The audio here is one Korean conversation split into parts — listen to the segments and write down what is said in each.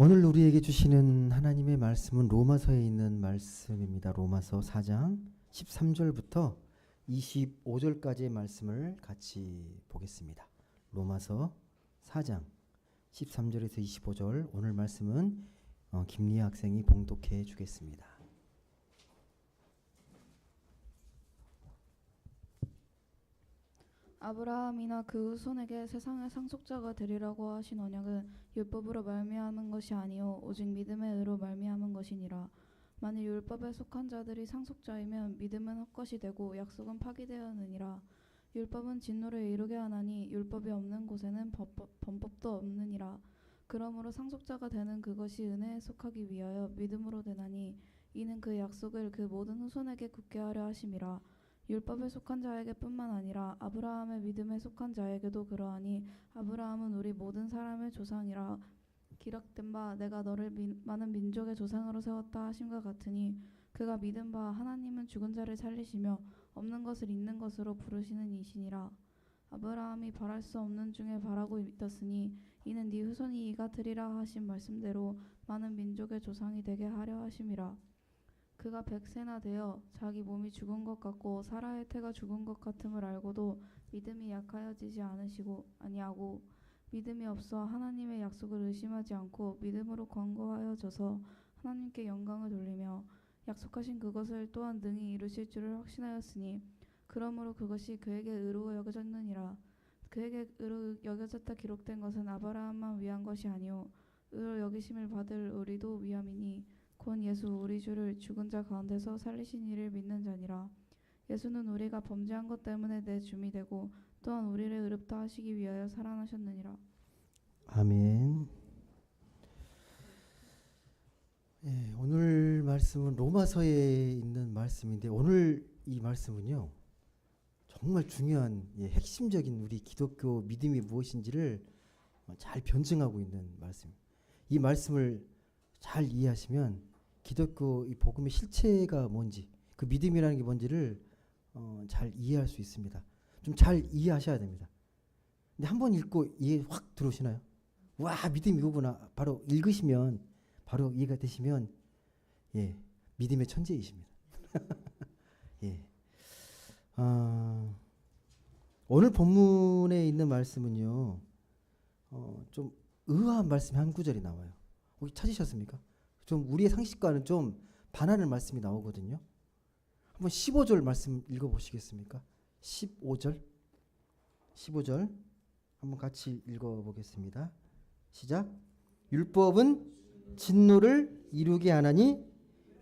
오늘 우리에게 주시는 하나님의 말씀은 로마서에 있는 말씀입니다. 로마서 4장 13절부터 25절까지의 말씀을 같이 보겠습니다. 로마서 4장 13절에서 25절 오늘 말씀은 김리아 학생이 봉독해 주겠습니다. 아브라함이나 그 후손에게 세상의 상속자가 되리라고 하신 언약은 율법으로 말미암은 것이 아니요 오직 믿음의 의로 말미암은 것이니라. 만일 율법에 속한 자들이 상속자이면 믿음은 헛것이 되고 약속은 파기되었느니라. 율법은 진노를 이루게 하나니 율법이 없는 곳에는 범법도 없느니라. 그러므로 상속자가 되는 그것이 은혜에 속하기 위하여 믿음으로 되나니 이는 그 약속을 그 모든 후손에게 굳게 하려 하심이라. 율법에 속한 자에게 뿐만 아니라 아브라함의 믿음에 속한 자에게도 그러하니 아브라함은 우리 모든 사람의 조상이라. 기록된 바 내가 너를 많은 민족의 조상으로 세웠다 하심과 같으니 그가 믿은 바 하나님은 죽은 자를 살리시며 없는 것을 있는 것으로 부르시는 이시니라. 아브라함이 바랄 수 없는 중에 바라고 믿었으니 이는 네 후손이 이같으리라 하신 말씀대로 많은 민족의 조상이 되게 하려 하심이라. 그가 100세나 되어 자기 몸이 죽은 것 같고 사라의 태가 죽은 것 같음을 알고도 믿음이 약하여지지 아니하고 믿음이 없어 하나님의 약속을 의심하지 않고 믿음으로 권고하여져서 하나님께 영광을 돌리며 약속하신 그것을 또한 능히 이루실 줄을 확신하였으니 그러므로 그것이 그에게 의로 여겨졌느니라. 그에게 의로 여겨졌다 기록된 것은 아브라함만 위한 것이 아니요 의로 여기심을 받을 우리도 위함이니 곧 예수 우리 주를 죽은 자 가운데서 살리신 이를 믿는 자니라. 예수는 우리가 범죄한 것 때문에 내 줌이 되고 또한 우리를 의롭다 하시기 위하여 살아나셨느니라. 아멘. 오늘 말씀은 로마서에 있는 말씀인데 오늘 이 말씀은요 정말 중요한 핵심적인 우리 기독교 믿음이 무엇인지를 잘 변증하고 있는 말씀. 이 말씀을 잘 이해하시면 기독교 이 복음의 실체가 뭔지, 그 믿음이라는 게 뭔지를 잘 이해할 수 있습니다. 좀 잘 이해하셔야 됩니다. 근데 한번 읽고 이해 확 들어오시나요? 와, 믿음 이거구나. 바로 읽으시면, 바로 이해가 되시면, 믿음의 천재이십니다. 오늘 본문에 있는 말씀은요, 좀 의아한 말씀이 한 구절이 나와요. 혹시 찾으셨습니까? 좀 우리의 상식과는 좀 반하는 말씀이 나오거든요. 한번 15절 말씀 읽어보시겠습니까? 15절 한번 같이 읽어보겠습니다. 시작. 율법은 진노를 이루게 하나니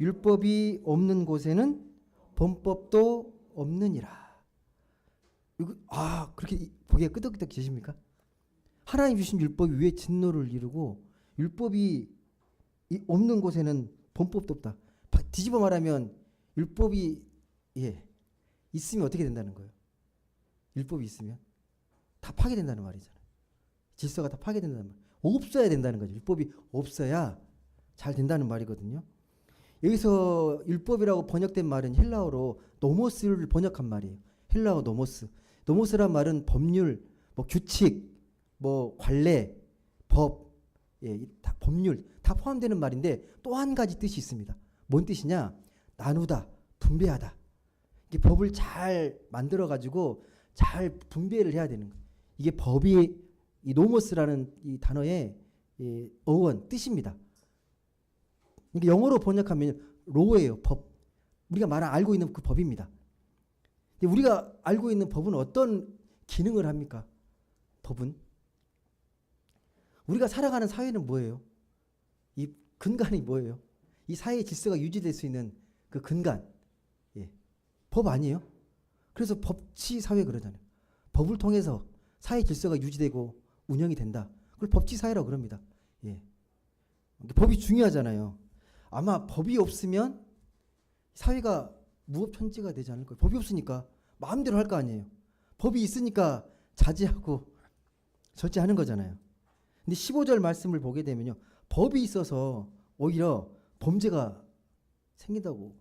율법이 없는 곳에는 범법도 없느니라. 이거 그렇게 보기가 끄덕끄덕 계십니까? 하나님 주신 율법이 왜 진노를 이루고 율법이 없는 곳에는 범법도 없다. 뒤집어 말하면 율법이 있으면 어떻게 된다는 거예요? 율법이 있으면 다 파괴된다는 말이잖아요. 질서가 다 파괴된다는 말. 없어야 된다는 거죠. 율법이 없어야 잘 된다는 말이거든요. 여기서 율법이라고 번역된 말은 헬라어로 노모스를 번역한 말이에요. 헬라어 노모스. 노모스란 말은 법률, 규칙, 관례, 법, 다 법률 다 포함되는 말인데 또 한 가지 뜻이 있습니다. 뭔 뜻이냐? 나누다, 분배하다. 이게 법을 잘 만들어 가지고 잘 분배를 해야 되는 거예요. 이게 법이 이 노모스라는 이 단어의 어원 뜻입니다. 이게 영어로 번역하면 로예요. 법. 우리가 알고 있는 그 법입니다. 근데 우리가 알고 있는 법은 어떤 기능을 합니까? 법은 우리가 살아가는 사회는 뭐예요? 이 근간이 뭐예요? 이 사회의 질서가 유지될 수 있는 그 근간. 법 아니에요? 그래서 법치 사회 그러잖아요. 법을 통해서 사회 질서가 유지되고 운영이 된다. 그걸 법치 사회라고 그럽니다. 법이 중요하잖아요. 아마 법이 없으면 사회가 무법천지가 되지 않을 거예요. 법이 없으니까 마음대로 할 거 아니에요. 법이 있으니까 자제하고 절제하는 거잖아요. 근데 15절 말씀을 보게 되면요. 법이 있어서 오히려 범죄가 생긴다고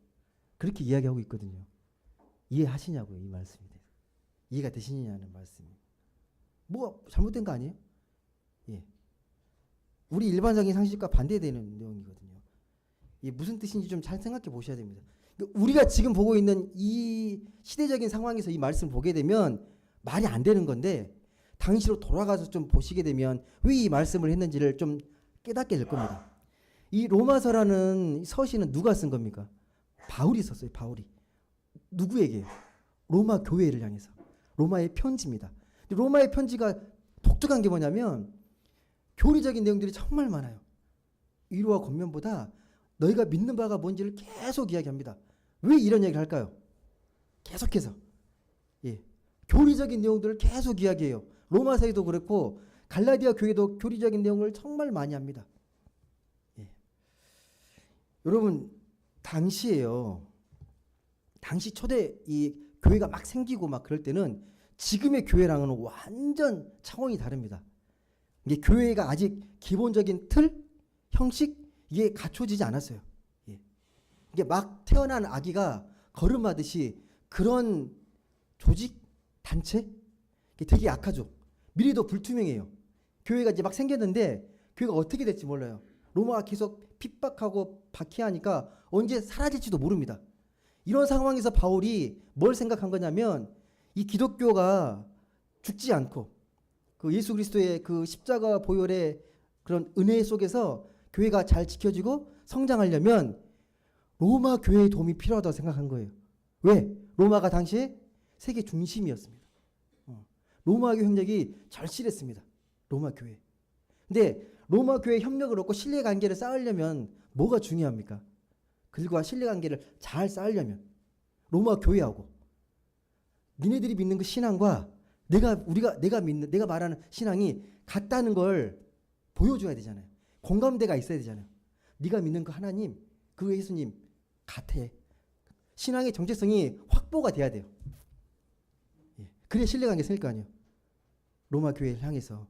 그렇게 이야기하고 있거든요. 이해하시냐고요, 이 말씀에 대해서. 이해가 되시냐는 말씀이. 뭐가 잘못된 거 아니에요? 우리 일반적인 상식과 반대되는 내용이거든요. 이게 무슨 뜻인지 좀 잘 생각해 보셔야 됩니다. 우리가 지금 보고 있는 이 시대적인 상황에서 이 말씀을 보게 되면 말이 안 되는 건데 당시로 돌아가서 좀 보시게 되면 왜 이 말씀을 했는지를 좀 깨닫게 될 겁니다. 이 로마서라는 서신은 누가 쓴 겁니까? 바울이 썼어요. 바울이. 누구에게요? 로마 교회를 향해서. 로마의 편지입니다. 근데 로마의 편지가 독특한 게 뭐냐면 교리적인 내용들이 정말 많아요. 위로와 권면보다 너희가 믿는 바가 뭔지를 계속 이야기합니다. 왜 이런 얘기를 할까요? 계속해서. 예. 교리적인 내용들을 계속 이야기해요. 로마서에도 그렇고 갈라디아 교회도 교리적인 내용을 정말 많이 합니다. 예. 여러분 당시에요. 당시 초대 이 교회가 막 생기고 막 그럴 때는 지금의 교회랑은 완전 차원이 다릅니다. 이게 교회가 아직 기본적인 틀, 형식 이게 갖춰지지 않았어요. 예. 이게 막 태어난 아기가 걸음하듯이 그런 조직, 단체 이게 되게 약하죠. 미래도 불투명해요. 교회가 이제 막 생겼는데 교회가 어떻게 될지 몰라요. 로마가 계속 핍박하고 박해하니까 언제 사라질지도 모릅니다. 이런 상황에서 바울이 뭘 생각한 거냐면 이 기독교가 죽지 않고 그 예수 그리스도의 그 십자가 보혈의 그런 은혜 속에서 교회가 잘 지켜지고 성장하려면 로마 교회의 도움이 필요하다고 생각한 거예요. 왜? 로마가 당시에 세계 중심이었습니다. 로마 교회 협력이 절실했습니다. 로마 교회. 근데 로마 교회 협력을 얻고 신뢰 관계를 쌓으려면 뭐가 중요합니까? 그들과 신뢰 관계를 잘 쌓으려면 로마 교회하고 니네들이 믿는 그 신앙과 내가 말하는 신앙이 같다는 걸 보여줘야 되잖아요. 공감대가 있어야 되잖아요. 네가 믿는 그 하나님, 그 예수님 같아. 신앙의 정체성이 확보가 돼야 돼요. 예. 그래야 신뢰관계 생길 거 아니에요. 로마 교회를 향해서.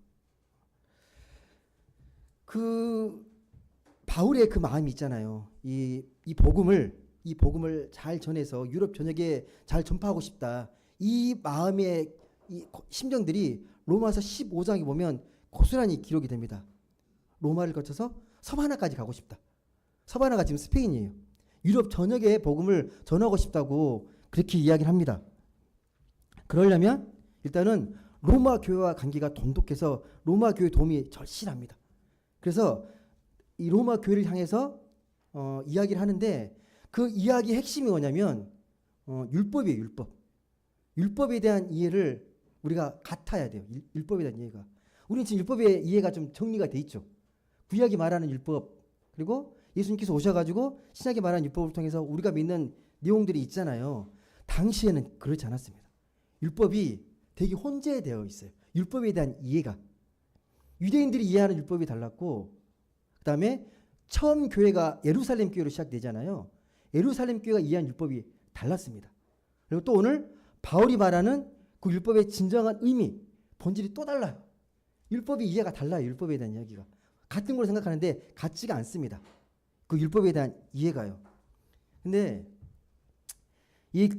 그 바울의 그 마음이 있잖아요. 이 복음을 잘 전해서 유럽 전역에 잘 전파하고 싶다. 이 마음의 이 심정들이 로마서 15장에 보면 고스란히 기록이 됩니다. 로마를 거쳐서 서바나까지 가고 싶다. 서바나가 지금 스페인이에요. 유럽 전역에 복음을 전하고 싶다고 그렇게 이야기를 합니다. 그러려면 일단은 로마 교회와 관계가 돈독해서 로마 교회 도움이 절실합니다. 그래서 이 로마 교회를 향해서 이야기를 하는데 그 이야기의 핵심이 뭐냐면 율법이에요. 율법. 율법에 대한 이해를 우리가 같아야 돼요. 율법에 대한 이해가. 우리는 지금 율법의 이해가 좀 정리가 돼 있죠. 구약이 말하는 율법 그리고 예수님께서 오셔가지고 신약이 말하는 율법을 통해서 우리가 믿는 내용들이 있잖아요. 당시에는 그렇지 않았습니다. 율법이 되게 혼재되어 있어요. 율법에 대한 이해가. 유대인들이 이해하는 율법이 달랐고 그 다음에 처음 교회가 예루살렘 교회로 시작되잖아요. 예루살렘 교회가 이해한 율법이 달랐습니다. 그리고 또 오늘 바울이 말하는 그 율법의 진정한 의미, 본질이 또 달라요. 율법이 이해가 달라요. 율법에 대한 이야기가. 같은 걸 생각하는데 같지가 않습니다. 그 율법에 대한 이해가요. 근데 이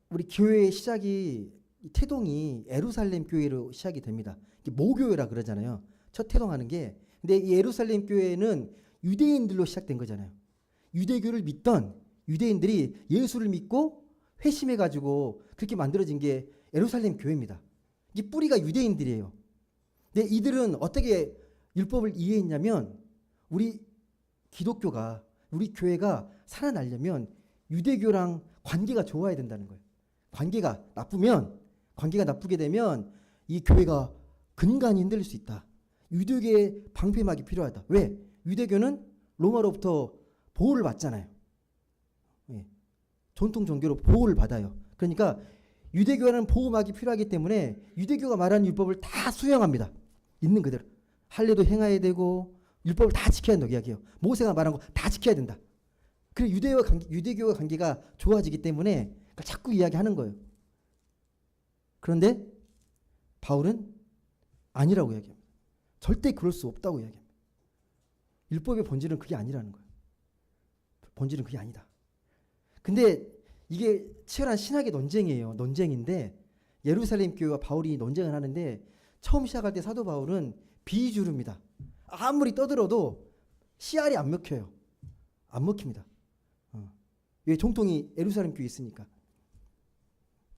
우리 교회의 시작이 태동이 예루살렘 교회로 시작이 됩니다. 모교회라 그러잖아요. 첫 태동하는 게. 근데 이 예루살렘 교회는 유대인들로 시작된 거잖아요. 유대교를 믿던 유대인들이 예수를 믿고 회심해가지고 그렇게 만들어진 게 예루살렘 교회입니다. 이 뿌리가 유대인들이에요. 근데 이들은 어떻게 율법을 이해했냐면 우리 기독교가 우리 교회가 살아나려면 유대교랑 관계가 좋아야 된다는 거예요. 관계가 나쁘게 되면 이 교회가 근간이 흔들릴 수 있다. 유대교의 방패막이 필요하다. 왜? 유대교는 로마로부터 보호를 받잖아요. 예. 전통 종교로 보호를 받아요. 그러니까 유대교는 보호막이 필요하기 때문에 유대교가 말하는 율법을 다 수용합니다. 있는 그대로. 할례도 행해야 되고 율법을 다 지켜야 된다고 이야기해요. 모세가 말한 거 다 지켜야 된다. 그래 유대교와 관계가 좋아지기 때문에 자꾸 이야기하는 거예요. 그런데 바울은 아니라고 이야기합니다. 절대 그럴 수 없다고 이야기합니다. 율법의 본질은 그게 아니라는 거예요. 본질은 그게 아니다. 근데 이게 치열한 신학의 논쟁이에요. 논쟁인데 예루살렘 교회와 바울이 논쟁을 하는데 처음 시작할 때 사도 바울은 비주류입니다. 아무리 떠들어도 씨알이 안 먹혀요. 안 먹힙니다. 왜 정통이 예루살렘 교회에 있으니까.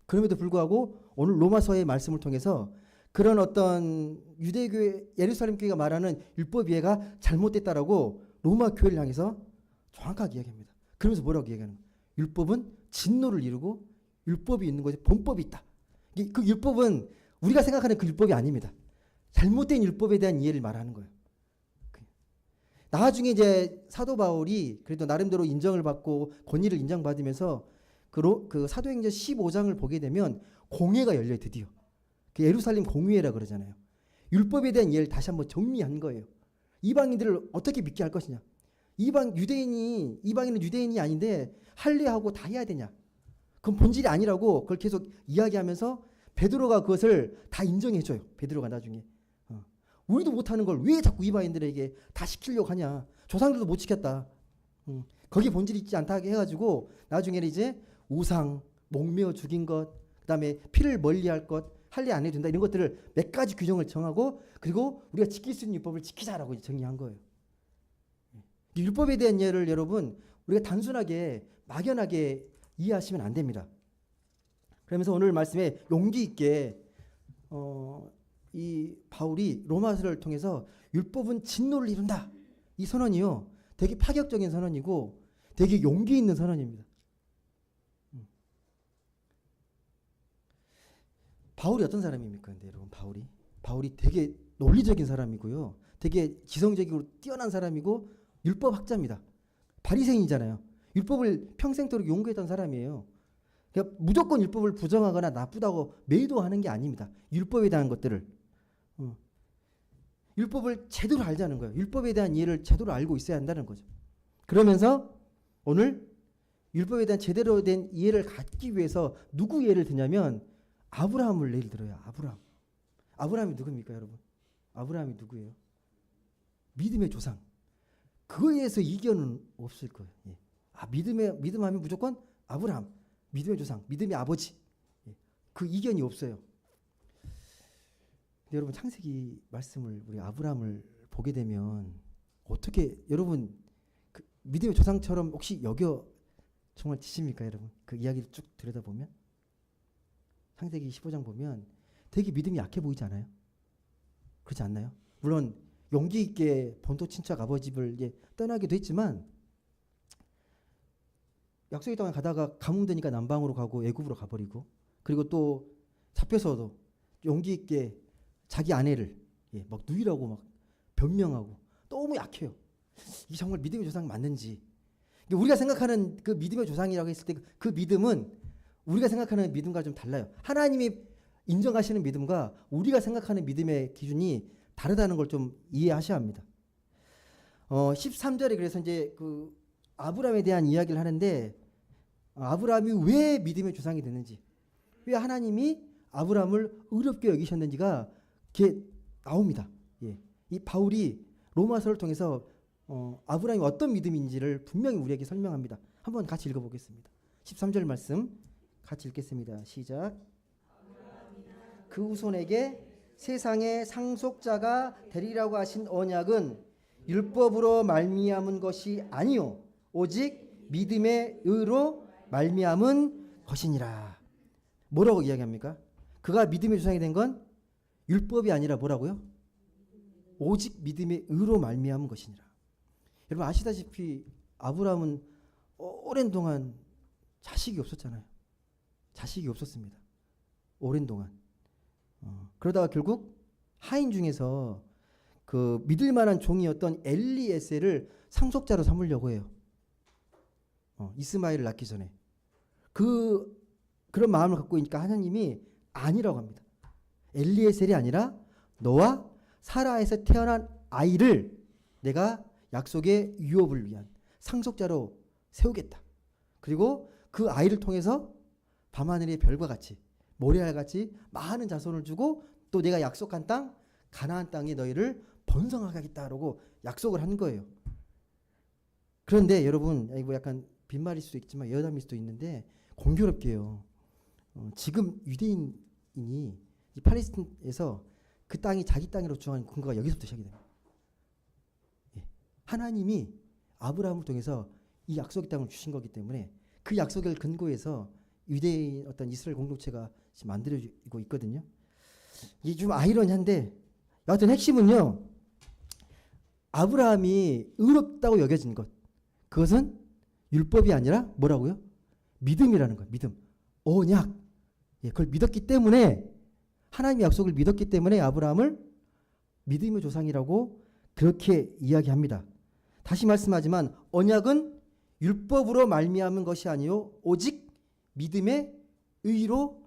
그럼에도 불구하고 오늘 로마서의 말씀을 통해서 그런 어떤 유대교회 예루살렘 교회가 말하는 율법 이해가 잘못됐다라고 로마 교회를 향해서 정확하게 이야기합니다. 그러면서 뭐라고 이야기하는 거예요? 율법은 진노를 이루고 율법이 있는 것에 본법이 있다. 그 율법은 우리가 생각하는 그 율법이 아닙니다. 잘못된 율법에 대한 이해를 말하는 거예요. 나중에 이제 사도 바울이 그래도 나름대로 인정을 받고 권위를 인정받으면서 그 사도행전 15장을 보게 되면 공회가 열려요. 드디어. 그 예루살렘 공회라 그러잖아요. 율법에 대한 이해를 다시 한번 정리한 거예요. 이방인들을 어떻게 믿게 할 것이냐. 이방인은 유대인이 아닌데 할례하고 다 해야 되냐. 그건 본질이 아니라고 그걸 계속 이야기하면서 베드로가 그것을 다 인정해줘요. 베드로가 나중에. 우리도 못하는 걸 왜 자꾸 이방인들에게 다 시키려고 하냐. 조상들도 못 지켰다. 거기 본질이 있지 않다 해가지고 나중에는 이제 우상, 목매어 죽인 것, 그 다음에 피를 멀리할 것, 할례 안 해도 된다 이런 것들을 몇 가지 규정을 정하고 그리고 우리가 지킬 수 있는 율법을 지키자라고 정의한 거예요. 율법에 대한 이해를 여러분 우리가 단순하게 막연하게 이해하시면 안 됩니다. 그러면서 오늘 말씀에 용기 있게 이 바울이 로마서를 통해서 율법은 진노를 이룬다. 이 선언이요. 되게 파격적인 선언이고 되게 용기 있는 선언입니다. 바울이 어떤 사람입니까? 근데 여러분 바울이 되게 논리적인 사람이고요. 되게 지성적으로 뛰어난 사람이고 율법 학자입니다. 바리새인이잖아요. 율법을 평생토록 연구했던 사람이에요. 그러니까 무조건 율법을 부정하거나 나쁘다고 매도하는 게 아닙니다. 율법에 대한 것들을 율법을 제대로 알자는 거예요. 율법에 대한 이해를 제대로 알고 있어야 한다는 거죠. 그러면서 오늘 율법에 대한 제대로 된 이해를 갖기 위해서 누구 예를 드냐면 아브라함을 예를 들어요. 아브라함이 누굽니까 여러분? 아브라함이 누구예요? 믿음의 조상. 그거에 대해서 이견은 없을 거예요. 예. 믿음 하면 무조건 아브라함, 믿음의 조상, 믿음의 아버지. 예. 그 이견이 없어요. 근데 여러분 창세기 말씀을 우리 아브라함을 보게 되면 어떻게 여러분 그 믿음의 조상처럼 혹시 여겨 정말 지십니까 여러분? 그 이야기를 쭉 들여다보면 창세기 15장 보면 되게 믿음이 약해 보이지 않아요? 그렇지 않나요? 물론 용기 있게 본토 친척 아버지 집을 이제 떠나기도 했지만 약속의 땅에 가다가 가뭄되니까 남방으로 가고 애굽으로 가버리고 그리고 또 잡혀서도 용기 있게 자기 아내를 막 누이라고 막 변명하고 너무 약해요. 이게 정말 믿음의 조상이 맞는지. 우리가 생각하는 그 믿음의 조상이라고 했을 때 그 믿음은 우리가 생각하는 믿음과 좀 달라요. 하나님이 인정하시는 믿음과 우리가 생각하는 믿음의 기준이 다르다는 걸 좀 이해하셔야 합니다. 13절에 그래서 이제 그 아브라함에 대한 이야기를 하는데 아브라함이 왜 믿음의 조상이 됐는지, 왜 하나님이 아브라함을 의롭게 여기셨는지가 이렇게 나옵니다. 예. 이 바울이 로마서를 통해서 아브라함이 어떤 믿음인지를 분명히 우리에게 설명합니다. 한번 같이 읽어보겠습니다. 13절 말씀 같이 읽겠습니다. 시작. 그 후손에게 세상의 상속자가 되리라고 하신 언약은 율법으로 말미암은 것이 아니요 오직 믿음의 의로 말미암은 것이니라. 뭐라고 이야기합니까? 그가 믿음의 조상이 된 건 율법이 아니라 뭐라고요? 오직 믿음의 의로 말미암은 것이니라. 여러분 아시다시피 아브라함은 오랜 동안 자식이 없었잖아요. 자식이 없었습니다. 오랜 동안. 그러다가 결국 하인 중에서 그 믿을 만한 종이었던 엘리에셀을 상속자로 삼으려고 해요. 이스마엘을 낳기 전에. 그런 마음을 갖고 있으니까 하나님이 아니라고 합니다. 엘리에셀이 아니라 너와 사라에서 태어난 아이를 내가 약속의 유업을 위한 상속자로 세우겠다. 그리고 그 아이를 통해서 밤하늘의 별과 같이 모래알 같이 많은 자손을 주고 또 내가 약속한 땅 가나안 땅에 너희를 번성하게 하겠다라고 약속을 한 거예요. 그런데 여러분 이거 약간 빈말일 수도 있지만 여담일 수도 있는데 공교롭게요. 지금 유대인이 이 팔레스틴에서 그 땅이 자기 땅으로 주장하는 근거가 여기서부터 시작이 됩니다. 하나님이 아브라함을 통해서 이 약속의 땅을 주신 거기 때문에 그 약속을 근거해서 유대인 어떤 이스라엘 공동체가 지금 만들어지고 있거든요. 이게 좀 아이러니한데 여하튼 핵심은요. 아브라함이 의롭다고 여겨진 것. 그것은 율법이 아니라 뭐라고요? 믿음이라는 거예요. 믿음. 언약. 예, 그걸 믿었기 때문에 하나님의 약속을 믿었기 때문에 아브라함을 믿음의 조상이라고 그렇게 이야기합니다. 다시 말씀하지만 언약은 율법으로 말미암은 것이 아니요 오직 믿음의 의로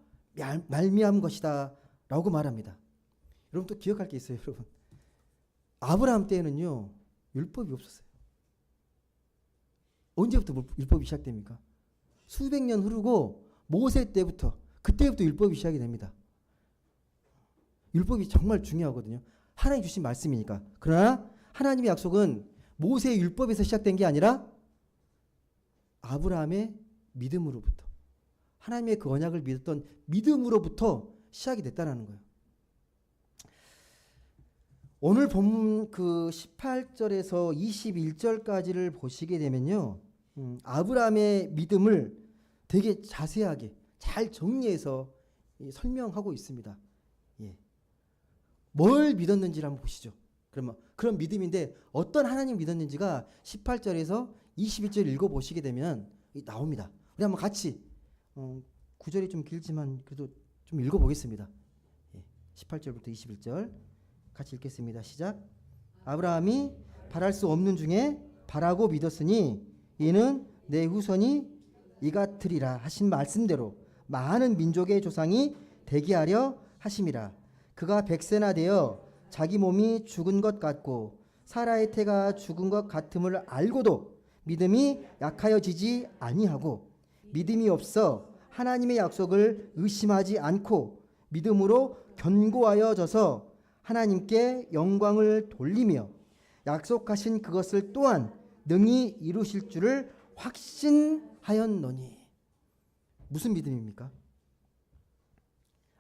말미암은 것이다 라고 말합니다. 여러분 또 기억할 게 있어요. 여러분 아브라함 때에는요 율법이 없었어요. 언제부터 율법이 시작됩니까? 수백 년 흐르고 모세 때부터 그때부터 율법이 시작이 됩니다. 율법이 정말 중요하거든요. 하나님 주신 말씀이니까. 그러나 하나님의 약속은 모세의 율법에서 시작된 게 아니라 아브라함의 믿음으로부터 하나님의 그 언약을 믿었던 믿음으로부터 시작이 됐다는 거예요. 오늘 본문 그 18절에서 21절까지를 보시게 되면요. 아브라함의 믿음을 되게 자세하게 잘 정리해서 설명하고 있습니다. 예. 뭘 믿었는지를 한번 보시죠. 그러면 그런 믿음인데 어떤 하나님 믿었는지가 18절에서 21절 읽어보시게 되면 나옵니다. 우리 한번 같이 구절이 좀 길지만 그래도 좀 읽어보겠습니다. 18절부터 21절 같이 읽겠습니다. 시작. 아브라함이 바랄 수 없는 중에 바라고 믿었으니 이는 내 후손이 이 같으리라 하신 말씀대로 많은 민족의 조상이 되게 하려 하심이라. 그가 100세나 되어 자기 몸이 죽은 것 같고 사라의 태가 죽은 것 같음을 알고도 믿음이 약하여지지 아니하고 믿음이 없어 하나님의 약속을 의심하지 않고 믿음으로 견고하여져서 하나님께 영광을 돌리며 약속하신 그것을 또한 능히 이루실 줄을 확신하였노니. 무슨 믿음입니까?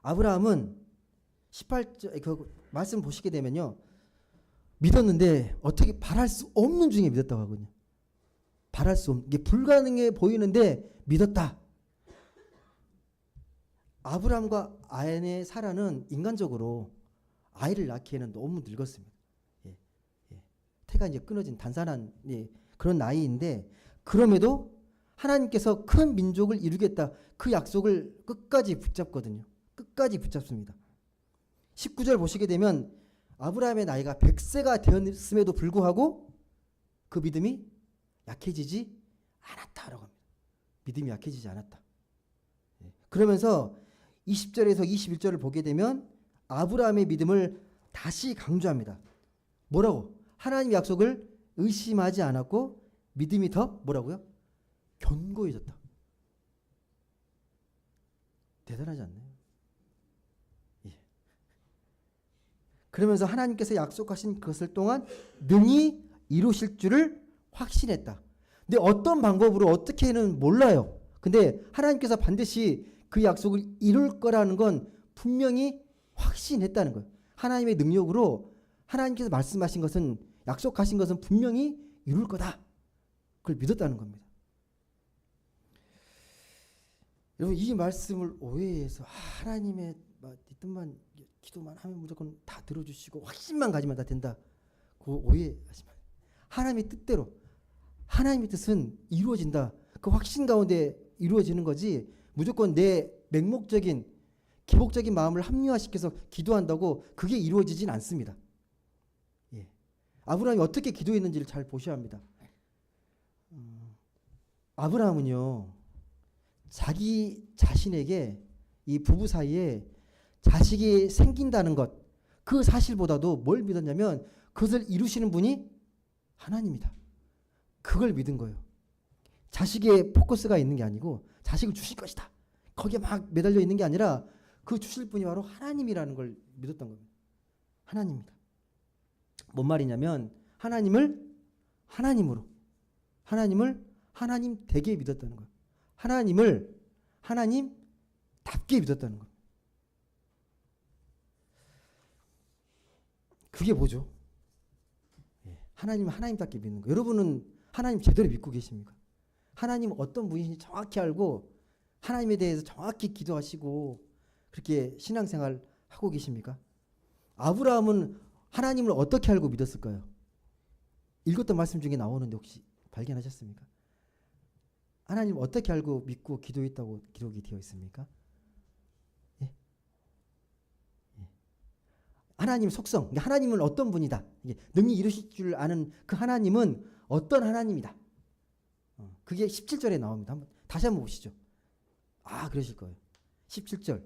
아브라함은 18절 그 말씀 보시게 되면요. 믿었는데 어떻게 바랄 수 없는 중에 믿었다고 하거든요. 바랄 수 없는 게 불가능해 보이는데 믿었다. 아브라함과 아내 사라는 인간적으로 아이를 낳기에는 너무 늙었습니다. 예, 예. 태가 이제 끊어진 단산한 그런 나이인데 그럼에도 하나님께서 큰 민족을 이루겠다 그 약속을 끝까지 붙잡거든요. 끝까지 붙잡습니다. 19절 보시게 되면 아브라함의 나이가 100세가 되었음에도 불구하고 그 믿음이 약해지지 않았다라고 합니다. 믿음이 약해지지 않았다. 그러면서 20절에서 21절을 보게 되면 아브라함의 믿음을 다시 강조합니다. 뭐라고? 하나님의 약속을 의심하지 않았고 믿음이 더 뭐라고요? 견고해졌다. 대단하지 않나요? 예. 그러면서 하나님께서 약속하신 그것을 또한 능히 이루실 줄을 확신했다. 근데 어떤 방법으로 어떻게는 몰라요. 근데 하나님께서 반드시 그 약속을 이룰 거라는 건 분명히 확신했다는 거예요. 하나님의 능력으로 하나님께서 말씀하신 것은 약속하신 것은 분명히 이룰 거다. 그걸 믿었다는 겁니다. 여러분 이 말씀을 오해해서 하나님의 뜻만 기도만 하면 무조건 다 들어주시고 확신만 가지면 다 된다. 그거 오해하지 마세요. 하나님의 뜻대로 하나님의 뜻은 이루어진다. 그 확신 가운데 이루어지는 거지 무조건 내 맹목적인 기복적인 마음을 합리화시켜서 기도한다고 그게 이루어지진 않습니다. 예. 아브라함이 어떻게 기도했는지를 잘 보셔야 합니다. 아브라함은요 자기 자신에게 이 부부 사이에 자식이 생긴다는 것 그 사실보다도 뭘 믿었냐면 그것을 이루시는 분이 하나님이다. 그걸 믿은 거예요. 자식의 포커스가 있는 게 아니고 자식을 주실 것이다. 거기에 막 매달려 있는 게 아니라 그 주실 분이 바로 하나님이라는 걸 믿었던 겁니다. 하나님입니다. 뭔 말이냐면 하나님을 하나님으로 하나님을 하나님 되게 믿었다는 거예요. 하나님을 하나님답게 믿었다는 거예요. 그게 뭐죠? 하나님답게 믿는 거. 여러분은 하나님 제대로 믿고 계십니까? 하나님 어떤 분이신지 정확히 알고 하나님에 대해서 정확히 기도하시고 그렇게 신앙생활 하고 계십니까? 아브라함은 하나님을 어떻게 알고 믿었을까요? 읽었던 말씀 중에 나오는데 혹시 발견하셨습니까? 하나님 어떻게 알고 믿고 기도했다고 기록이 되어 있습니까? 예? 예. 하나님 속성, 그러니까 하나님은 어떤 분이다. 능히 이루실 줄 아는 그 하나님은 어떤 하나님이다. 그게 17절에 나옵니다. 다시 한번 보시죠. 그러실 거예요. 17절.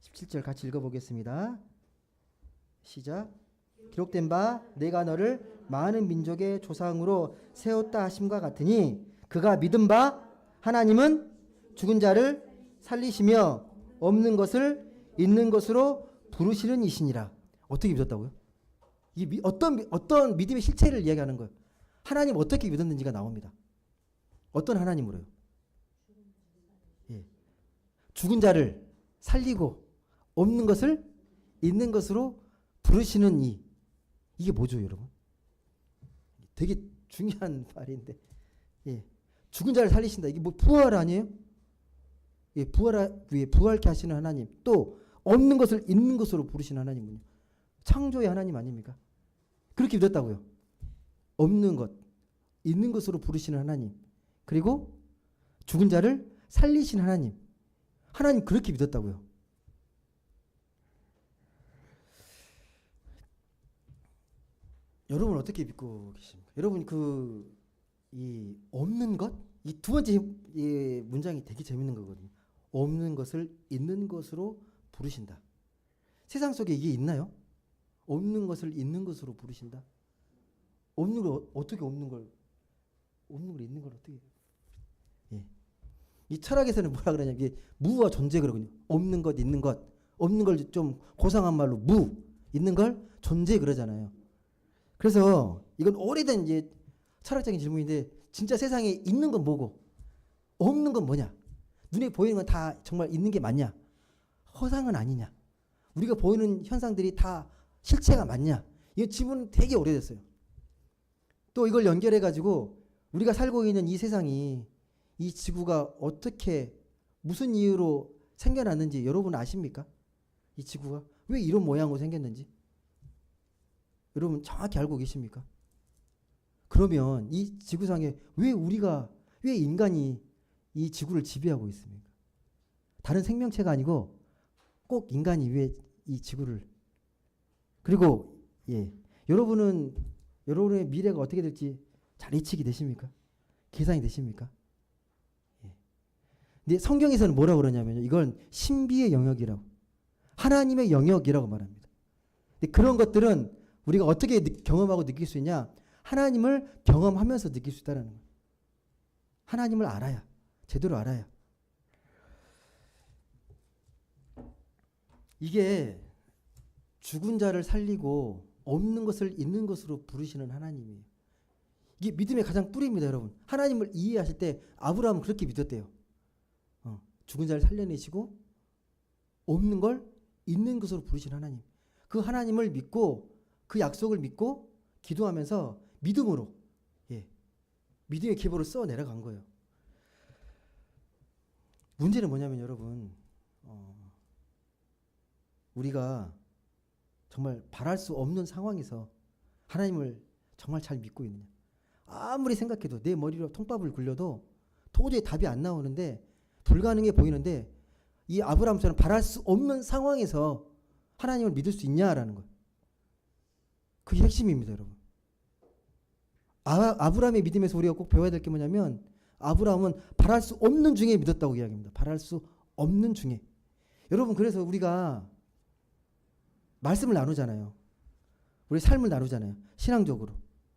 17절 같이 읽어보겠습니다. 시작. 기록된 바 내가 너를 많은 민족의 조상으로 세웠다 하심과 같으니 그가 믿은 바 하나님은 죽은 자를 살리시며 없는 것을 있는 것으로 부르시는 이시니라. 어떻게 믿었다고요? 이게 어떤 믿음의 실체를 이야기하는 거예요. 하나님 어떻게 믿었는지가 나옵니다. 어떤 하나님으로요? 예. 죽은 자를 살리고 없는 것을 있는 것으로 부르시는 이게 뭐죠, 여러분? 되게 중요한 말인데, 예. 죽은 자를 살리신다. 이게 뭐 부활 아니에요? 예, 부활케 하시는 하나님. 또 없는 것을 있는 것으로 부르시는 하나님은요. 창조의 하나님 아닙니까? 그렇게 믿었다고요. 없는 것, 있는 것으로 부르시는 하나님. 그리고 죽은 자를 살리신 하나님. 하나님 그렇게 믿었다고요. 여러분 어떻게 믿고 계십니까? 여러분 이 없는 것? 이 두 번째 문장이 되게 재밌는 거거든요. 없는 것을 있는 것으로 부르신다. 세상 속에 이게 있나요? 없는 것을 있는 것으로 부르신다. 없는 걸 어떻게 있는 걸 어떻게? 예. 이 철학에서는 뭐라 그러냐면 이게 무와 존재 그러거든요. 없는 것, 있는 것. 없는 걸 좀 고상한 말로 무, 있는 걸 존재 그러잖아요. 그래서 이건 오래된 이제 철학적인 질문인데 진짜 세상에 있는 건 뭐고 없는 건 뭐냐? 눈에 보이는 건 다 정말 있는 게 맞냐? 허상은 아니냐? 우리가 보이는 현상들이 다 실체가 맞냐? 이 질문은 되게 오래됐어요. 또 이걸 연결해 가지고 우리가 살고 있는 이 세상이 이 지구가 어떻게 무슨 이유로 생겨났는지 여러분 아십니까? 이 지구가 왜 이런 모양으로 생겼는지 여러분 정확히 알고 계십니까? 그러면 이 지구상에 왜 인간이 이 지구를 지배하고 있습니까? 다른 생명체가 아니고 꼭 인간이 왜 이 지구를 그리고 여러분의 미래가 어떻게 될지 잘 예측이 되십니까? 계산이 되십니까? 근데 성경에서는 뭐라고 그러냐면요. 이건 신비의 영역이라고. 하나님의 영역이라고 말합니다. 근데 그런 것들은 우리가 어떻게 경험하고 느낄 수 있냐? 하나님을 경험하면서 느낄 수 있다는 거예요. 하나님을 알아야, 제대로 알아야. 이게 죽은 자를 살리고 없는 것을 있는 것으로 부르시는 하나님이에요. 이게 믿음의 가장 뿌리입니다, 여러분. 하나님을 이해하실 때 아브라함은 그렇게 믿었대요. 죽은 자를 살려내시고 없는 걸 있는 것으로 부르시는 하나님. 그 하나님을 믿고 그 약속을 믿고 기도하면서 믿음으로 믿음의 기보를 써 내려간 거예요. 문제는 뭐냐면 여러분 우리가 정말 바랄 수 없는 상황에서 하나님을 정말 잘 믿고 있느냐. 아무리 생각해도 내 머리로 통밥을 굴려도 도저히 답이 안 나오는데 불가능해 보이는데 이 아브라함처럼 바랄 수 없는 상황에서 하나님을 믿을 수 있냐라는 거예요. 그게 핵심입니다, 여러분. 아브라함의 믿음에서 우리가 꼭 배워야 될 게 뭐냐면 아브라함은 바랄 수 없는 중에 믿었다고 이야기합니다. 바랄 수 없는 중에. 여러분 그래서 우리가 말씀을 나누잖아요. 우리 삶을 나누잖아요. 신앙적으로.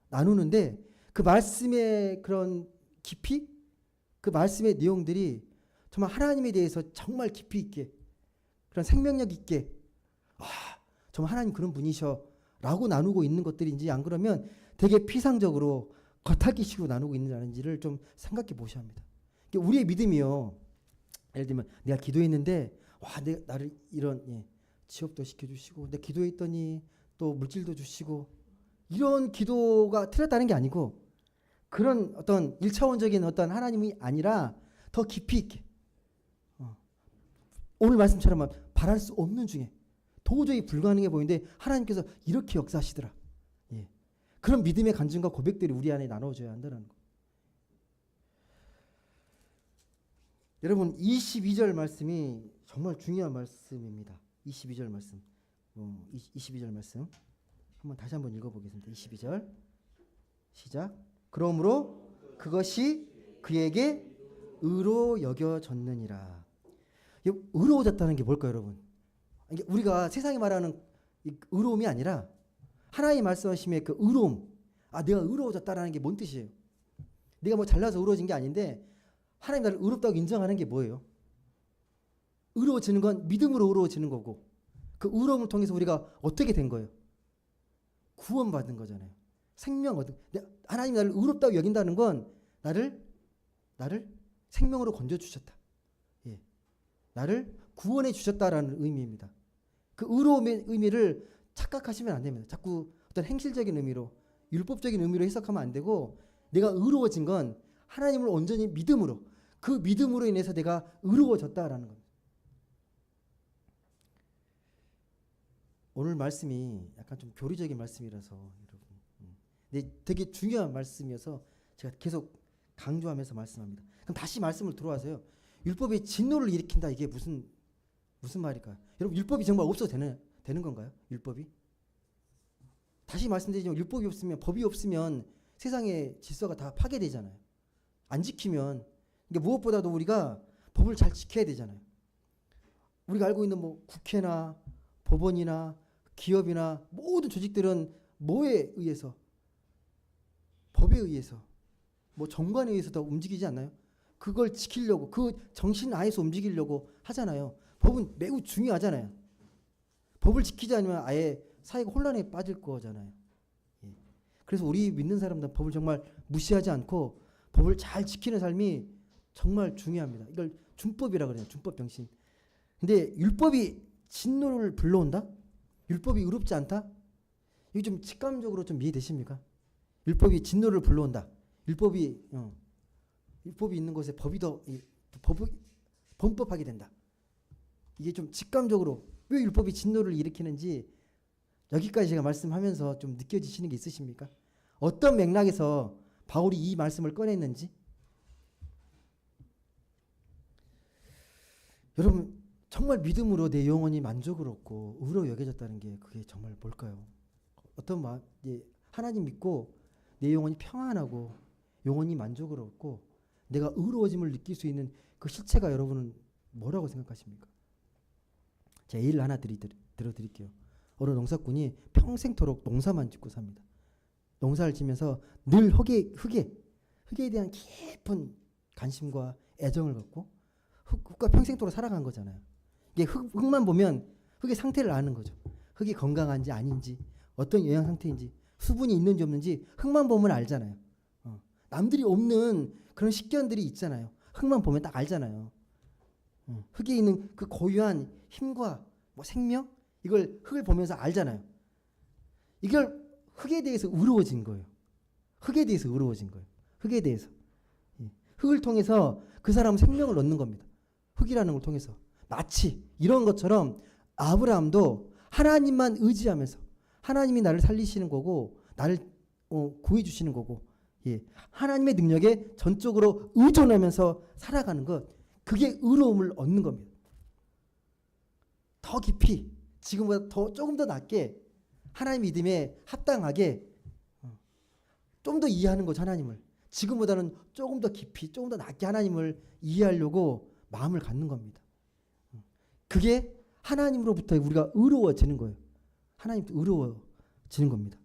나누는데 그 말씀의 그런 깊이 그 말씀의 내용들이 정말 하나님에 대해서 정말 깊이 있게 그런 생명력 있게 정말 하나님 그런 분이셔 라고 나누고 있는 것들인지 안 그러면 되게 피상적으로 겉핥기식으로 나누고 있는지를 좀 생각해 보셔야 합니다. 우리의 믿음이요. 예를 들면 내가 기도했는데 나를 이런 취업도 시켜주시고 내가 기도했더니 또 물질도 주시고 이런 기도가 틀렸다는 게 아니고 그런 어떤 1차원적인 어떤 하나님이 아니라 더 깊이 있게 오늘 말씀처럼 바랄 수 없는 중에 도저히 불가능해 보이는데 하나님께서 이렇게 역사하시더라. 예. 그런 믿음의 간증과 고백들이 우리 안에 나눠져야 한다는 거. 여러분 22절 말씀이 정말 중요한 말씀입니다. 22절 말씀. 22절 말씀. 다시 한번 읽어보겠습니다. 22절 시작. 그러므로 그것이 그에게 의로 여겨졌느니라. 의로워졌다는 게 뭘까요, 여러분? 이게 우리가 세상이 말하는 의로움이 아니라 하나님 말씀하심의 그 의로움. 내가 의로워졌다라는 게 뭔 뜻이에요? 내가 뭐 잘나서 의로워진 게 아닌데 하나님 나를 의롭다고 인정하는 게 뭐예요? 의로워지는 건 믿음으로 의로워지는 거고 그 의로움을 통해서 우리가 어떻게 된 거예요? 구원받은 거잖아요. 생명 얻은. 하나님이 나를 의롭다고 여긴다는 건 나를 생명으로 건져주셨다. 예. 나를 구원해 주셨다라는 의미입니다. 그 의로움의 의미를 착각하시면 안 됩니다. 자꾸 어떤 행실적인 의미로 율법적인 의미로 해석하면 안 되고 내가 의로워진 건 하나님을 온전히 믿음으로 그 믿음으로 인해서 내가 의로워졌다라는 겁니다. 오늘 말씀이 약간 좀 교리적인 말씀이라서 여러분 근데 되게 중요한 말씀이어서 제가 계속 강조하면서 말씀합니다. 그럼 다시 말씀을 들어와서요. 율법이 진노를 일으킨다 이게 무슨 말일까요? 여러분 율법이 정말 없어도 되는 건가요? 율법이? 다시 말씀드리지만 율법이 없으면 법이 없으면 세상의 질서가 다 파괴되잖아요. 안 지키면 그러니까 무엇보다도 우리가 법을 잘 지켜야 되잖아요. 우리가 알고 있는 뭐 국회나 법원이나 기업이나 모든 조직들은 뭐에 의해서? 법에 의해서 뭐 정관에 의해서 다 움직이지 않나요? 그걸 지키려고 그 정신 안에서 움직이려고 하잖아요. 법은 매우 중요하잖아요. 법을 지키지 않으면 아예 사회가 혼란에 빠질 거잖아요. 예. 그래서 우리 믿는 사람들은 법을 정말 무시하지 않고 법을 잘 지키는 삶이 정말 중요합니다. 이걸 준법이라 그래요. 준법 병신. 근데 율법이 진노를 불러온다? 율법이 의롭지 않다? 이게 좀 직감적으로 좀 이해되십니까? 율법이 진노를 불러온다. 율법이 있는 곳에 법이 범법하게 된다. 이게 좀 직감적으로 왜 율법이 진노를 일으키는지 여기까지 제가 말씀하면서 좀 느껴지시는 게 있으십니까? 어떤 맥락에서 바울이 이 말씀을 꺼냈는지 여러분 정말 믿음으로 내 영혼이 만족을 얻고 의로 여겨졌다는 게 그게 정말 뭘까요? 어떤 하나님 믿고 내 영혼이 평안하고 영혼이 만족을 얻고 내가 의로워짐을 느낄 수 있는 그 실체가 여러분은 뭐라고 생각하십니까? 제가 예를 하나 들어드릴게요. 어느 농사꾼이 평생토록 농사만 짓고 삽니다. 농사를 지면서 늘 흙에 대한 깊은 관심과 애정을 갖고 흙과 평생토록 살아간 거잖아요. 이게 흙만 보면 흙의 상태를 아는 거죠. 흙이 건강한지 아닌지 어떤 영양 상태인지 수분이 있는지 없는지 흙만 보면 알잖아요. 남들이 없는 그런 식견들이 있잖아요. 흙만 보면 딱 알잖아요. 흙에 있는 그 고유한 힘과 뭐 생명 이걸 흙을 보면서 알잖아요. 이걸 흙에 대해서 의로워진 거예요. 흙에 대해서 의로워진 거예요. 흙에 대해서. 흙을 통해서 그 사람은 생명을 얻는 겁니다. 흙이라는 걸 통해서. 마치 이런 것처럼 아브라함도 하나님만 의지하면서 하나님이 나를 살리시는 거고 나를 구해주시는 거고 하나님의 능력에 전적으로 의존하면서 살아가는 것 그게 의로움을 얻는 겁니다. 더 깊이 지금보다 조금 더 낮게 하나님 믿음에 합당하게 좀 더 이해하는 거죠. 하나님을 지금보다는 조금 더 깊이 조금 더 낮게 하나님을 이해하려고 마음을 갖는 겁니다. 그게 하나님으로부터 우리가 의로워지는 거예요. 하나님도 의로워지는 겁니다.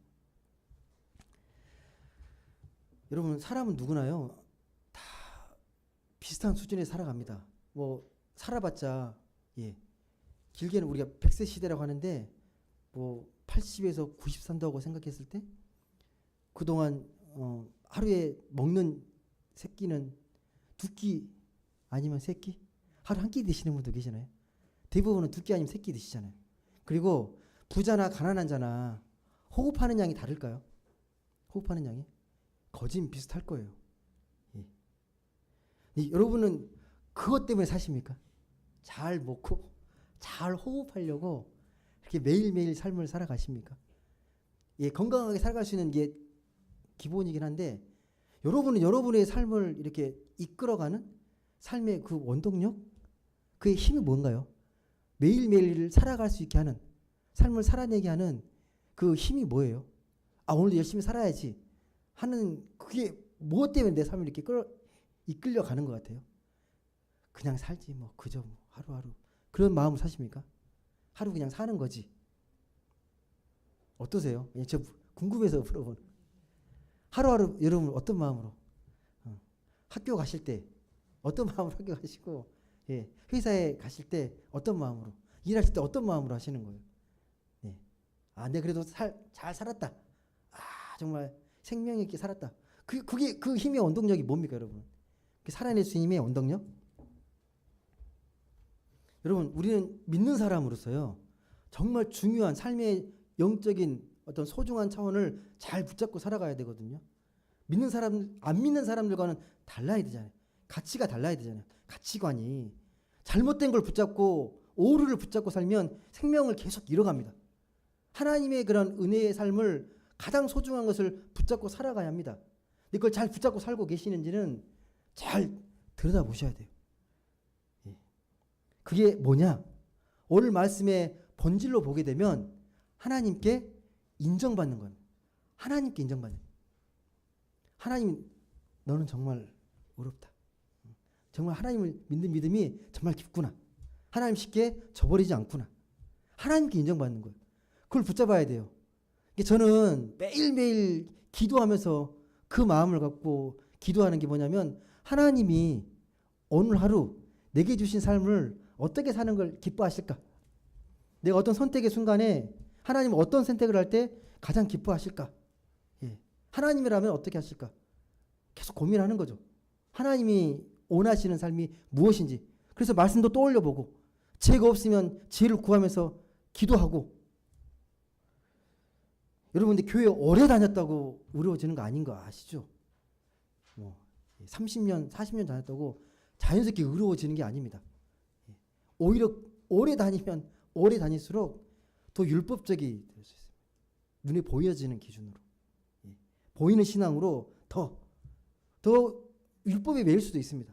여러분 사람은 누구나요 다 비슷한 수준에 살아갑니다. 뭐 살아봤자 길게는 우리가 100세 시대라고 하는데 뭐 80에서 90 산다고 생각했을 때 그동안 하루에 먹는 새끼는 2끼 아니면 3끼 하루 한 끼 드시는 분도 계시나요? 대부분은 2끼 아니면 3끼 드시잖아요. 그리고 부자나 가난한 자나 호흡하는 양이 다를까요? 호흡하는 양이? 거진 비슷할 거예요. 예. 여러분은 그것 때문에 사십니까? 잘 먹고 잘 호흡하려고 이렇게 매일매일 삶을 살아가십니까? 예, 건강하게 살아갈 수 있는 게 기본이긴 한데 여러분은 여러분의 삶을 이렇게 이끌어가는 삶의 그 원동력? 그의 힘이 뭔가요? 매일매일 살아갈 수 있게 하는, 삶을 살아내게 하는 그 힘이 뭐예요? 아, 오늘도 열심히 살아야지 하는, 그게 무엇 때문에 내 삶을 이렇게 이끌려 가는 것 같아요? 그냥 살지 뭐, 그저 뭐 하루하루, 그런 마음으로 사십니까? 하루 그냥 사는 거지. 어떠세요? 예, 저 궁금해서 물어보는. 하루하루 여러분 어떤 마음으로? 학교 가실 때 어떤 마음으로 학교 가시고, 예, 회사에 가실 때 어떤 마음으로, 일하실 때 어떤 마음으로 하시는 거예요? 예. 아, 내가 그래도 잘 살았다. 아, 정말 생명 있게 살았다. 그게 그 힘의 원동력이 뭡니까, 여러분? 살아낼 수 있는 힘의 원동력? 여러분, 우리는 믿는 사람으로서요, 정말 중요한 삶의 영적인 어떤 소중한 차원을 잘 붙잡고 살아가야 되거든요. 믿는 사람, 안 믿는 사람들과는 달라야 되잖아요. 가치가 달라야 되잖아요. 가치관이. 잘못된 걸 붙잡고 오류를 붙잡고 살면 생명을 계속 잃어갑니다. 하나님의 그런 은혜의 삶을, 가장 소중한 것을 붙잡고 살아가야 합니다. 이걸 잘 붙잡고 살고 계시는지는 잘 들여다보셔야 돼요. 예. 그게 뭐냐? 오늘 말씀의 본질로 보게 되면 하나님께 인정받는 거예요. 하나님께 인정받는 거예요. 하나님, 너는 정말 어렵다. 정말 하나님을 믿는 믿음이 정말 깊구나. 하나님 쉽게 저버리지 않구나. 하나님께 인정받는 거예요. 그걸 붙잡아야 돼요. 저는 매일매일 기도하면서 그 마음을 갖고 기도하는 게 뭐냐면, 하나님이 오늘 하루 내게 주신 삶을 어떻게 사는 걸 기뻐하실까? 내가 어떤 선택의 순간에 하나님은 어떤 선택을 할 때 가장 기뻐하실까? 예. 하나님이라면 어떻게 하실까? 계속 고민하는 거죠. 하나님이 원하시는 삶이 무엇인지. 그래서 말씀도 떠올려보고, 죄가 없으면 죄를 구하면서 기도하고. 여러분, 근데 교회 오래 다녔다고 어려워지는 거 아닌 거 아시죠? 뭐 30년, 40년 다녔다고 자연스럽게 어려워지는 게 아닙니다. 오히려 오래 다니면 오래 다닐수록 더 율법적이 될 수 있습니다. 눈에 보여지는 기준으로. 보이는 신앙으로 더 율법에 매일 수도 있습니다.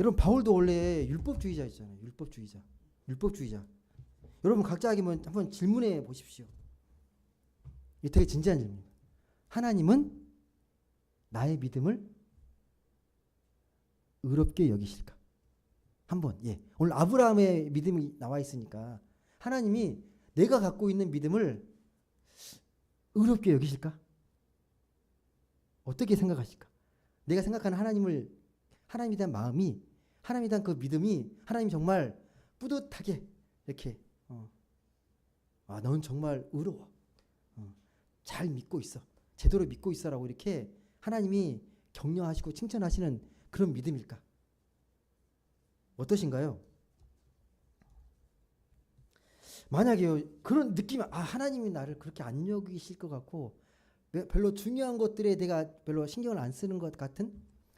여러분, 바울도 원래 율법주의자였잖아요. 율법주의자. 여러분 각자 한번 질문해 보십시오. 이게 되게 진지한 질문입니다. 하나님은 나의 믿음을 의롭게 여기실까? 한번, 예. 오늘 아브라함의 믿음이 나와 있으니까 하나님이 내가 갖고 있는 믿음을 의롭게 여기실까? 어떻게 생각하실까? 내가 생각하는 하나님에 대한 마음이, 하나님에 대한 그 믿음이, 하나님 정말 뿌듯하게 이렇게, 아, 넌 정말 의로워. 잘 믿고 있어. 제대로 믿고 있어라고 이렇게 하나님이 격려하시고 칭찬하시는 그런 믿음일까? 어떠신가요? 만약에 그런 느낌, 아, 하나님이 나를 그렇게 안 여기실 것 같고 별로 중요한 것들에 내가 별로 신경을 안 쓰는 것 같은,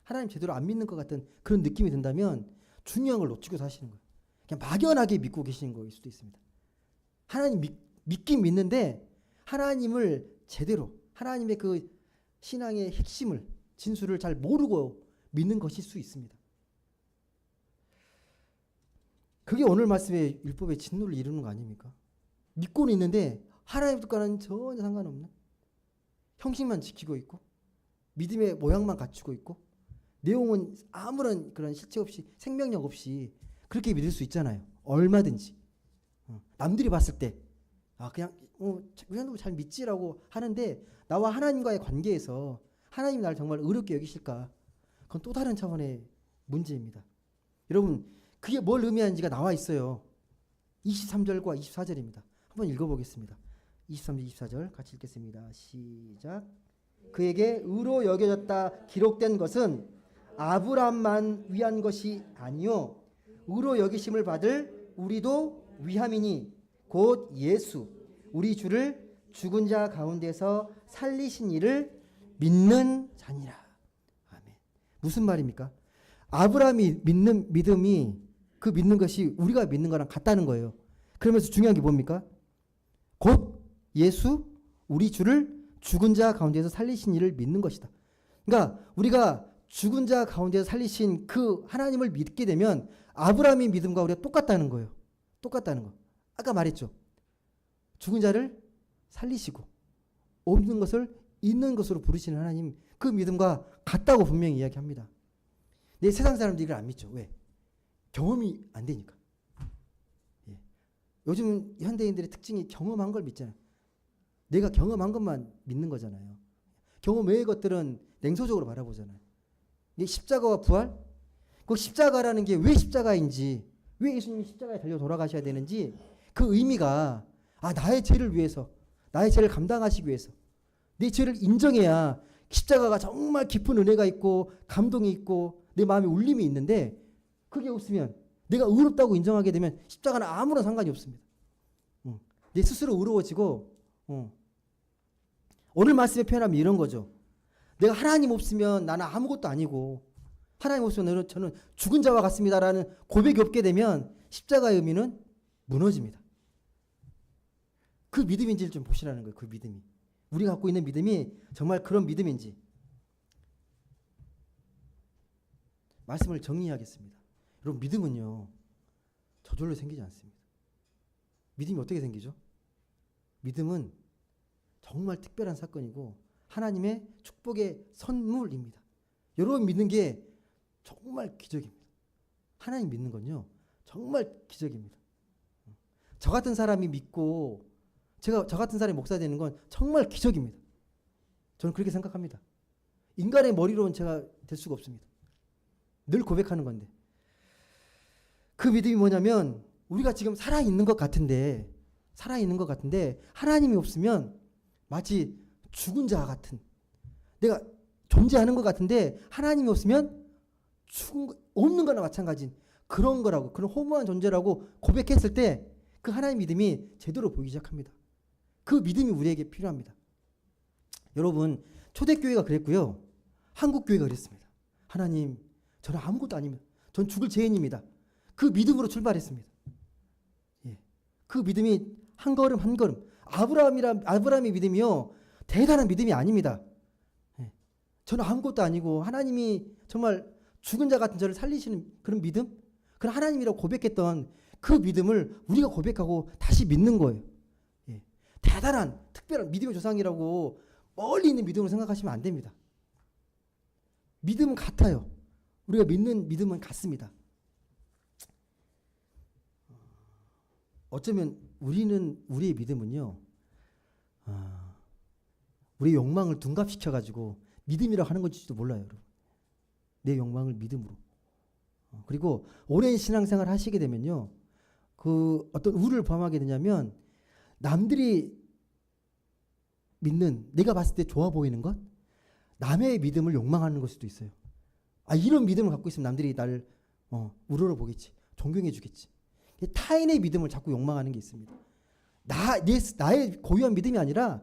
하나님 제대로 안 믿는 것 같은 그런 느낌이 든다면 중요한 걸 놓치고 사시는 거예요. 그냥 막연하게 믿고 계시는 거일 수도 있습니다. 하나님 믿긴 믿는데 하나님을 제대로, 하나님의 그 신앙의 핵심을, 진수를 잘 모르고 믿는 것일 수 있습니다. 그게 오늘 말씀의 율법의 진노를 이루는 거 아닙니까? 믿고는 있는데 하나님과는 전혀 상관없는, 형식만 지키고 있고 믿음의 모양만 갖추고 있고 내용은 아무런 그런 실체 없이, 생명력 없이 그렇게 믿을 수 있잖아요. 얼마든지. 남들이 봤을 때 아, 그냥 그 정도 잘 믿지라고 하는데, 나와 하나님과의 관계에서 하나님이 나를 정말 의롭게 여기실까? 그건 또 다른 차원의 문제입니다. 여러분, 그게 뭘 의미하는지가 나와 있어요. 23절과 24절입니다. 한번 읽어보겠습니다. 23절, 24절 같이 읽겠습니다. 시작. 그에게 의로 여겨졌다 기록된 것은 아브람만 위한 것이 아니요 의로 여기심을 받을 우리도 위함이니 곧 예수 우리 주를 죽은 자 가운데서 살리신 이를 믿는 자니라. 아멘. 무슨 말입니까? 아브라함이 믿는 믿음이 그 믿는 것이 우리가 믿는 거랑 같다는 거예요. 그러면서 중요한 게 뭡니까? 곧 예수 우리 주를 죽은 자 가운데서 살리신 이를 믿는 것이다. 그러니까 우리가 죽은 자 가운데서 살리신 그 하나님을 믿게 되면 아브라함의 믿음과 우리가 똑같다는 거예요. 똑같다는 거. 아까 말했죠. 죽은 자를 살리시고 없는 것을 있는 것으로 부르시는 하나님, 그 믿음과 같다고 분명히 이야기합니다. 내 세상 사람들이 이걸 안 믿죠. 왜? 경험이 안 되니까. 예. 요즘 현대인들의 특징이 경험한 걸 믿잖아요. 내가 경험한 것만 믿는 거잖아요. 경험 외의 것들은 냉소적으로 바라보잖아요. 이게 십자가와 부활? 그 십자가라는 게 왜 십자가인지, 왜 예수님이 십자가에 달려 돌아가셔야 되는지 그 의미가 나의 죄를 위해서, 나의 죄를 감당하시기 위해서 내 죄를 인정해야 십자가가 정말 깊은 은혜가 있고 감동이 있고 내 마음에 울림이 있는데, 그게 없으면 내가 의롭다고 인정하게 되면 십자가는 아무런 상관이 없습니다. 내 스스로 의로워지고, 오늘 말씀에 표현하면 이런 거죠. 내가 하나님 없으면 나는 아무것도 아니고 하나님 없으면 저는 죽은 자와 같습니다라는 고백이 없게 되면 십자가의 의미는 무너집니다. 그 믿음인지를 좀 보시라는 거예요. 그 믿음이. 우리가 갖고 있는 믿음이 정말 그런 믿음인지. 말씀을 정리하겠습니다. 여러분, 믿음은요, 저절로 생기지 않습니다. 믿음이 어떻게 생기죠? 믿음은 정말 특별한 사건이고 하나님의 축복의 선물입니다. 여러분 믿는 게 정말 기적입니다. 하나님 믿는 건요, 정말 기적입니다. 저 같은 사람이 믿고 저 같은 사람이 목사 되는 건 정말 기적입니다. 저는 그렇게 생각합니다. 인간의 머리로는 제가 될 수가 없습니다. 늘 고백하는 건데. 그 믿음이 뭐냐면 우리가 지금 살아있는 것 같은데 하나님이 없으면 마치 죽은 자 같은, 내가 존재하는 것 같은데 하나님이 없으면 없는 거나 마찬가지인 그런 거라고, 그런 허무한 존재라고 고백했을 때 그 하나님 믿음이 제대로 보이기 시작합니다. 그 믿음이 우리에게 필요합니다. 여러분, 초대교회가 그랬고요, 한국교회가 그랬습니다. 하나님, 저는 아무것도 아닙니다. 전 죽을 죄인입니다. 그 믿음으로 출발했습니다. 예. 그 믿음이 한 걸음 한 걸음, 아브라함의 믿음이요, 대단한 믿음이 아닙니다. 예. 저는 아무것도 아니고 하나님이 정말 죽은 자 같은 저를 살리시는 그런 믿음, 그런 하나님이라고 고백했던 그 믿음을 우리가 고백하고 다시 믿는 거예요. 예. 대단한 특별한 믿음의 조상이라고 멀리 있는 믿음으로 생각하시면 안 됩니다. 믿음은 같아요. 우리가 믿는 믿음은 같습니다. 어쩌면 우리의 믿음은요, 우리 욕망을 둔갑시켜가지고 믿음이라고 하는 것일지도 몰라요, 여러분. 내 욕망을 믿음으로. 그리고 오랜 신앙생활 하시게 되면요, 그 어떤 우를 범하게 되냐면 남들이 믿는, 내가 봤을 때 좋아 보이는 것, 남의 믿음을 욕망하는 걸 수도 있어요. 이런 믿음을 갖고 있으면 남들이 나를 우러러 보겠지, 존경해 주겠지. 타인의 믿음을 자꾸 욕망하는 게 있습니다. 나의 고유한 믿음이 아니라,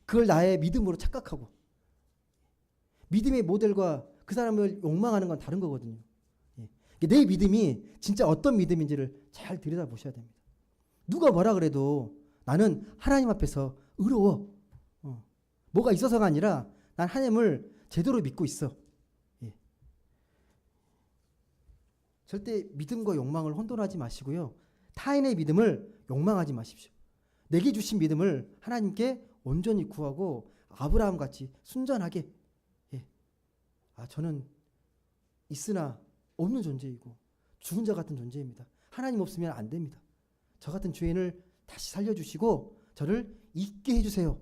그걸 나의 믿음으로 착각하고, 믿음의 모델과 그 사람을 욕망하는 건 다른 거거든요. 내 믿음이 진짜 어떤 믿음인지를 잘 들여다보셔야 됩니다. 누가 뭐라 그래도 나는 하나님 앞에서 의로워. 뭐가 있어서가 아니라 난 하나님을 제대로 믿고 있어. 절대 믿음과 욕망을 혼돈하지 마시고요, 타인의 믿음을 욕망하지 마십시오. 내게 주신 믿음을 하나님께 온전히 구하고 아브라함같이 순전하게, 저는 있으나 없는 존재이고 죽은 자 같은 존재입니다. 하나님 없으면 안 됩니다. 저 같은 죄인을 다시 살려주시고 저를 잊게 해주세요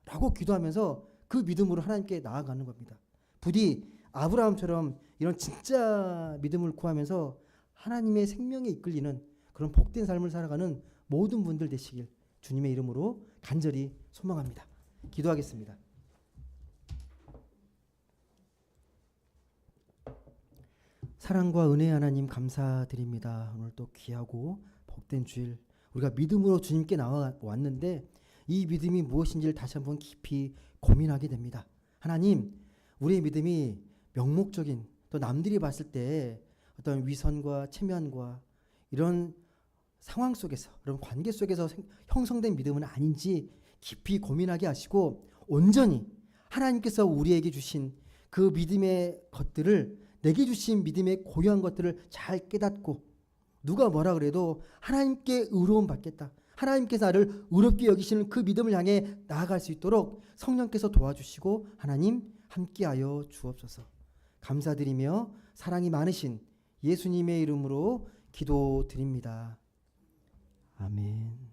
라고 기도하면서 그 믿음으로 하나님께 나아가는 겁니다. 부디 아브라함처럼 이런 진짜 믿음을 구하면서 하나님의 생명에 이끌리는 그런 복된 삶을 살아가는 모든 분들 되시길 주님의 이름으로 간절히 소망합니다. 기도하겠습니다. 사랑과 은혜의 하나님 감사드립니다. 오늘 또 귀하고 복된 주일 우리가 믿음으로 주님께 나와 왔는데 이 믿음이 무엇인지를 다시 한번 깊이 고민하게 됩니다. 하나님, 우리의 믿음이 명목적인, 또 남들이 봤을 때 어떤 위선과 체면과 이런 상황 속에서, 그런 관계 속에서 형성된 믿음은 아닌지 깊이 고민하게 하시고 온전히 하나님께서 우리에게 주신 그 믿음의 것들을, 내게 주신 믿음의 고유한 것들을 잘 깨닫고 누가 뭐라 그래도 하나님께 의로움 받겠다, 하나님께서 나를 의롭게 여기시는 그 믿음을 향해 나아갈 수 있도록 성령께서 도와주시고 하나님 함께하여 주옵소서. 감사드리며 사랑이 많으신 예수님의 이름으로 기도드립니다. 아멘.